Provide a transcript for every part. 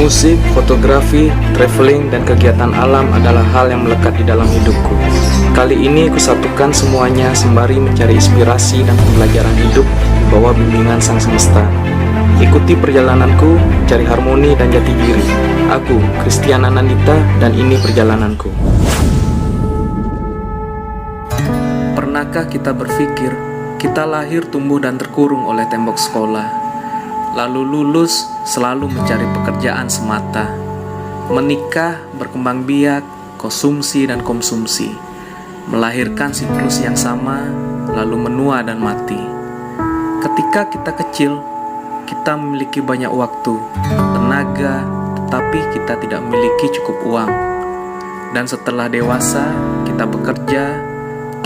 Musik, fotografi, traveling, dan kegiatan alam adalah hal yang melekat di dalam hidupku. Kali ini kusatukan semuanya sembari mencari inspirasi dan pembelajaran hidup di bawah bimbingan Sang Semesta. Ikuti perjalananku, cari harmoni dan jati diri. Aku, Christiana Nandita, dan ini perjalananku. Pernahkah kita berpikir, kita lahir, tumbuh, dan terkurung oleh tembok sekolah? Lalu lulus, selalu mencari pekerjaan semata. Menikah, berkembang biak, konsumsi dan konsumsi. Melahirkan siklus yang sama, lalu menua dan mati. Ketika kita kecil, kita memiliki banyak waktu, tenaga, tetapi kita tidak memiliki cukup uang. Dan setelah dewasa, kita bekerja,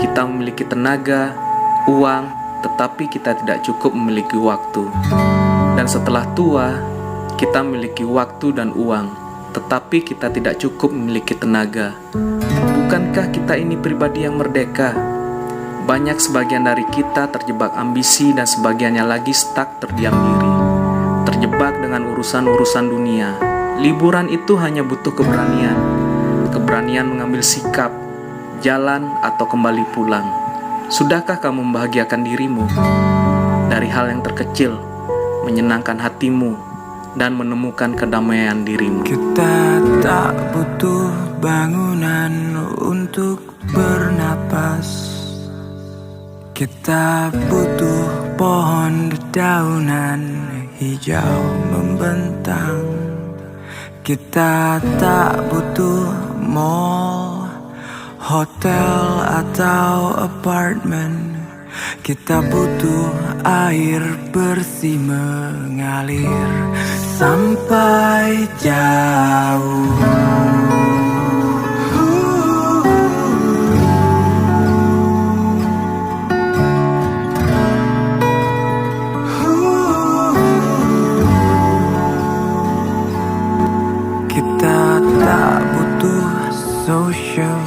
kita memiliki tenaga, uang, tetapi kita tidak cukup memiliki waktu. Dan setelah tua, kita memiliki waktu dan uang, tetapi kita tidak cukup memiliki tenaga. Bukankah kita ini pribadi yang merdeka? Banyak sebagian dari kita terjebak ambisi dan sebagiannya lagi stuck terdiam diri, terjebak dengan urusan-urusan dunia. Liburan itu hanya butuh keberanian, keberanian mengambil sikap, jalan atau kembali pulang. Sudahkah kamu membahagiakan dirimu dari hal yang terkecil, menyenangkan hatimu, dan menemukan kedamaian dirimu? Kita tak butuh bangunan untuk bernapas. Kita butuh pohon dedaunan hijau membentang. Kita tak butuh mall, hotel atau apartemen. Kita butuh air bersih mengalir sampai jauh. Kita tak butuh social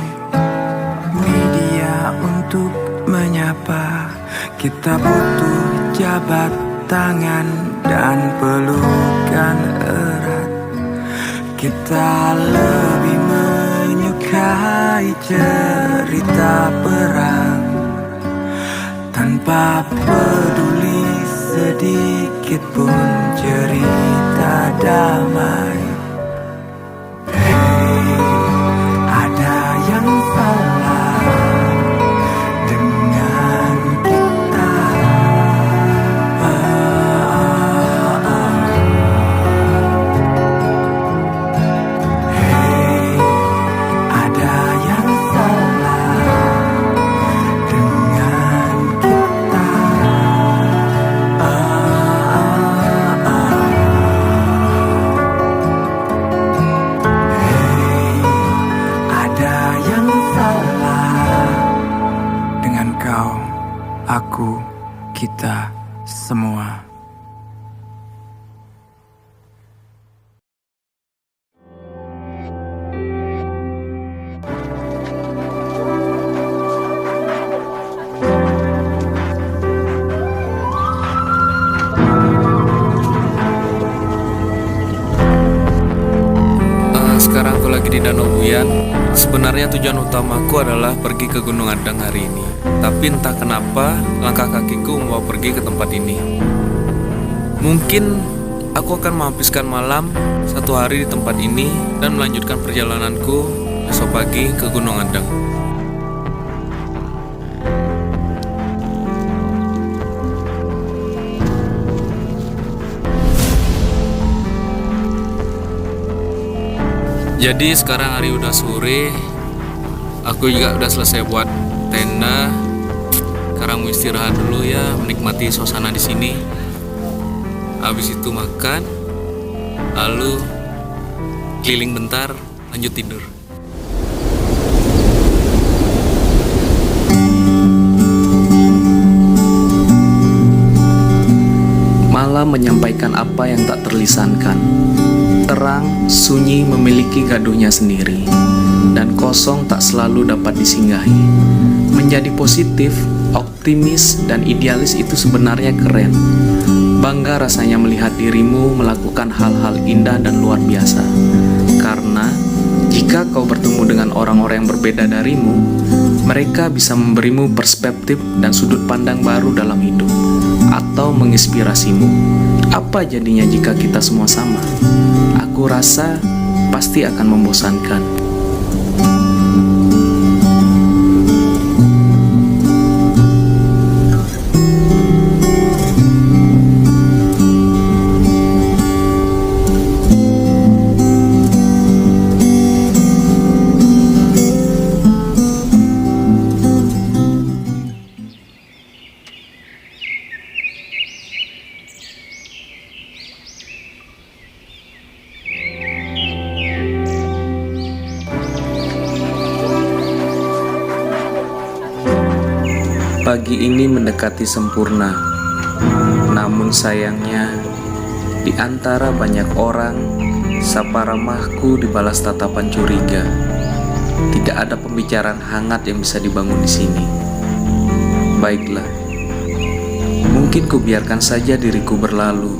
media untuk menyapa. Kita butuh jabat tangan dan pelukan erat. Kita lebih menyukai cerita perang, tanpa peduli sedikit pun cerita damai. Hey, ada yang salah dengan kita. Hey, ada yang salah dengan kita. Hey, ada yang salah dengan kau, aku, kita, semua. Sekarang aku lagi di Danau Buyan. Sebenarnya tujuan utamaku adalah pergi ke Gunung Adang hari ini. Tapi entah kenapa langkah kakiku membawa pergi ke tempat ini. Mungkin aku akan menghabiskan malam 1 hari di tempat ini dan melanjutkan perjalananku besok pagi ke Gunung Adang. Jadi sekarang hari udah sore, aku juga udah selesai buat tenda. Sekarang mau istirahat dulu ya, menikmati suasana di sini. Habis itu makan, lalu keliling bentar, lanjut tidur. Malam menyampaikan apa yang tak terlisankan. Terang, sunyi memiliki gaduhnya sendiri, dan kosong tak selalu dapat disinggahi. Menjadi positif, optimis, dan idealis itu sebenarnya keren. Bangga rasanya melihat dirimu melakukan hal-hal indah dan luar biasa. biasa. Karena jika kau bertemu dengan orang-orang yang berbeda darimu, mereka bisa memberimu perspektif dan sudut pandang baru dalam hidup, atau menginspirasimu. Apa jadinya jika kita semua sama? Aku rasa pasti akan membosankan. Pagi ini mendekati sempurna, namun sayangnya di antara banyak orang, sapa ramahku dibalas tatapan curiga. Tidak ada pembicaraan hangat yang bisa dibangun di sini. Baiklah, mungkin ku biarkan saja diriku berlalu,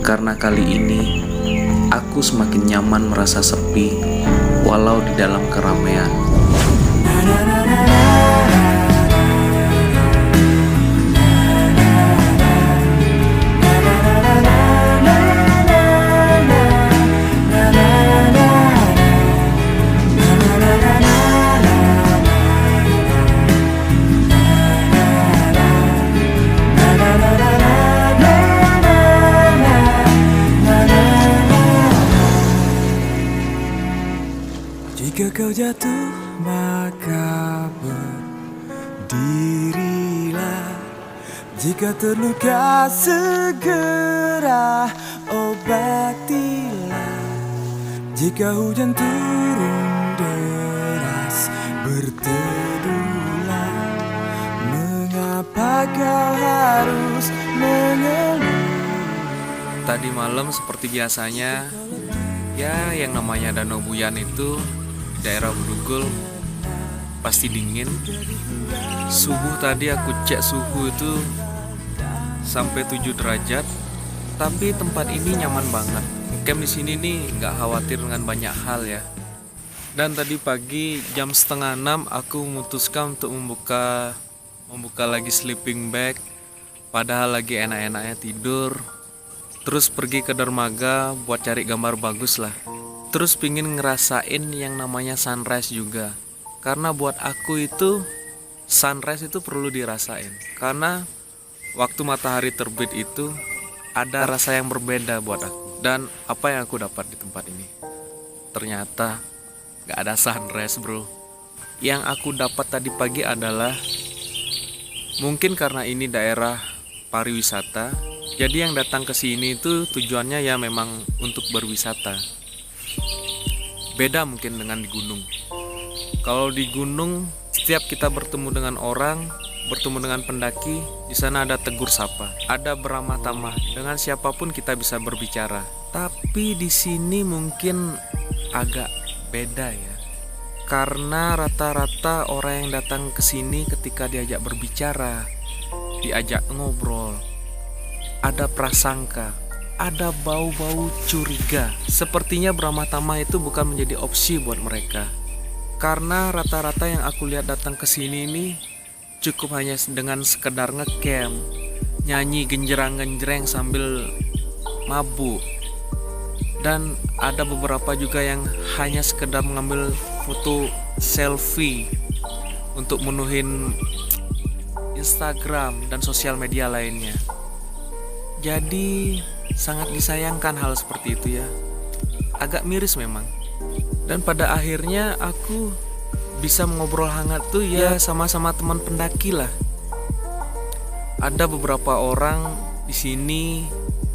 karena kali ini aku semakin nyaman merasa sepi, walau di dalam keramaian. Jika kau jatuh maka berdirilah. Jika terluka segera obatilah. Jika hujan turun deras berteduhlah. Mengapa kau harus mengeluh? Tadi malam seperti biasanya, ya yang namanya Danau Buyan itu daerah Bedugul pasti dingin. Subuh tadi aku cek suhu itu sampai 7 derajat. Tapi tempat ini nyaman banget. Camp di sini nih nggak khawatir dengan banyak hal ya. Dan tadi pagi jam 5:30 aku memutuskan untuk membuka lagi sleeping bag. Padahal lagi enak-enaknya tidur. Terus pergi ke dermaga buat cari gambar bagus lah. Terus pingin ngerasain yang namanya sunrise juga. Karena buat aku itu sunrise itu perlu dirasain. Karena waktu matahari terbit itu ada rasa yang berbeda buat aku. Dan apa yang aku dapat di tempat ini? Ternyata gak ada sunrise bro. Yang aku dapat tadi pagi adalah, mungkin karena ini daerah pariwisata, jadi yang datang ke sini itu tujuannya ya memang untuk berwisata. Beda mungkin dengan di gunung. Kalau di gunung, setiap kita bertemu dengan orang, bertemu dengan pendaki, di sana ada tegur sapa, ada beramah tamah, dengan siapapun kita bisa berbicara. Tapi di sini mungkin agak beda ya. Karena rata-rata orang yang datang ke sini ketika diajak berbicara, diajak ngobrol, ada prasangka, ada bau-bau curiga. Sepertinya beramah tamah itu bukan menjadi opsi buat mereka. Karena rata-rata yang aku lihat datang ke sini ini cukup hanya dengan sekedar ngecamp, nyanyi genjerang-genjreng sambil mabuk. Dan ada beberapa juga yang hanya sekedar mengambil foto selfie untuk menuhin Instagram dan sosial media lainnya. Jadi sangat disayangkan hal seperti itu ya. Agak miris memang. Dan pada akhirnya aku bisa mengobrol hangat tuh ya sama-sama teman pendaki lah. Ada beberapa orang di sini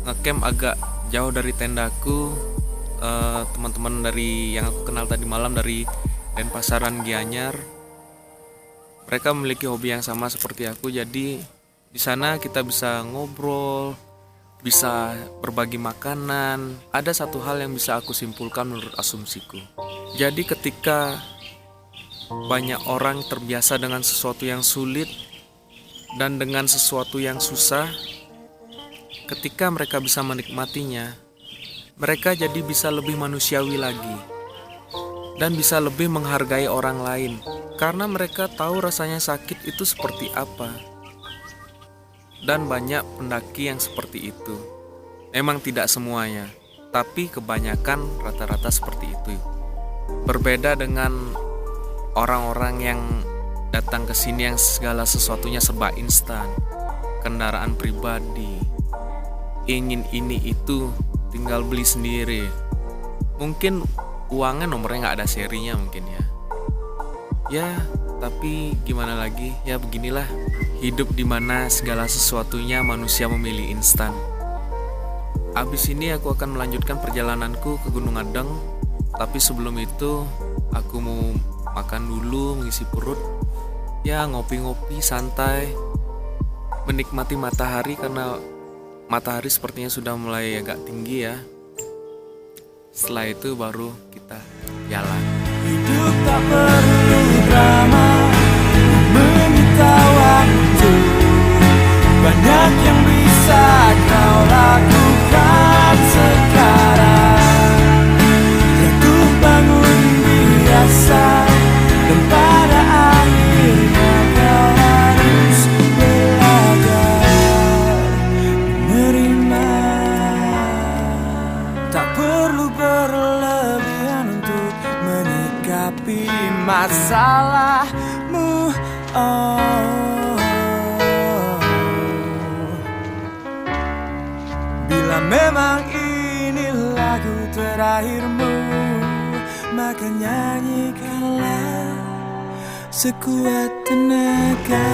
ngecamp agak jauh dari tendaku. Teman-teman dari yang aku kenal tadi malam dari Denpasaran Gianyar. Mereka memiliki hobi yang sama seperti aku. Jadi di sana kita bisa ngobrol, bisa berbagi makanan. Ada satu hal yang bisa aku simpulkan menurut asumsiku. Jadi ketika banyak orang terbiasa dengan sesuatu yang sulit dan dengan sesuatu yang susah, ketika mereka bisa menikmatinya, Mereka jadi bisa lebih manusiawi lagi dan bisa lebih menghargai orang lain karena mereka tahu rasanya sakit itu seperti apa. Dan banyak pendaki yang seperti itu. Memang tidak semuanya, tapi kebanyakan rata-rata seperti itu. Berbeda dengan orang-orang yang datang ke sini yang segala sesuatunya serba instan, kendaraan pribadi, ingin ini itu, tinggal beli sendiri. Mungkin uangnya nomornya nggak ada serinya mungkin ya. Ya, tapi gimana lagi? Ya beginilah hidup dimana segala sesuatunya manusia memilih instan. Abis ini aku akan melanjutkan perjalananku ke Gunung Adeng. Tapi sebelum itu aku mau makan dulu, mengisi perut. Ya ngopi-ngopi santai, menikmati matahari karena matahari sepertinya sudah mulai agak tinggi ya. Setelah itu baru kita jalan. Hidup tak perlu drama, meminta waktu. Banyak yang bisa kau lakukan sekarang. Jatuh bangun biasa, dan pada akhirnya kau harus belajar menerima. Tak perlu berlebihan untuk menyikapi masalahmu. Bila memang ini lagu terakhirmu, maka nyanyikanlah sekuat tenaga.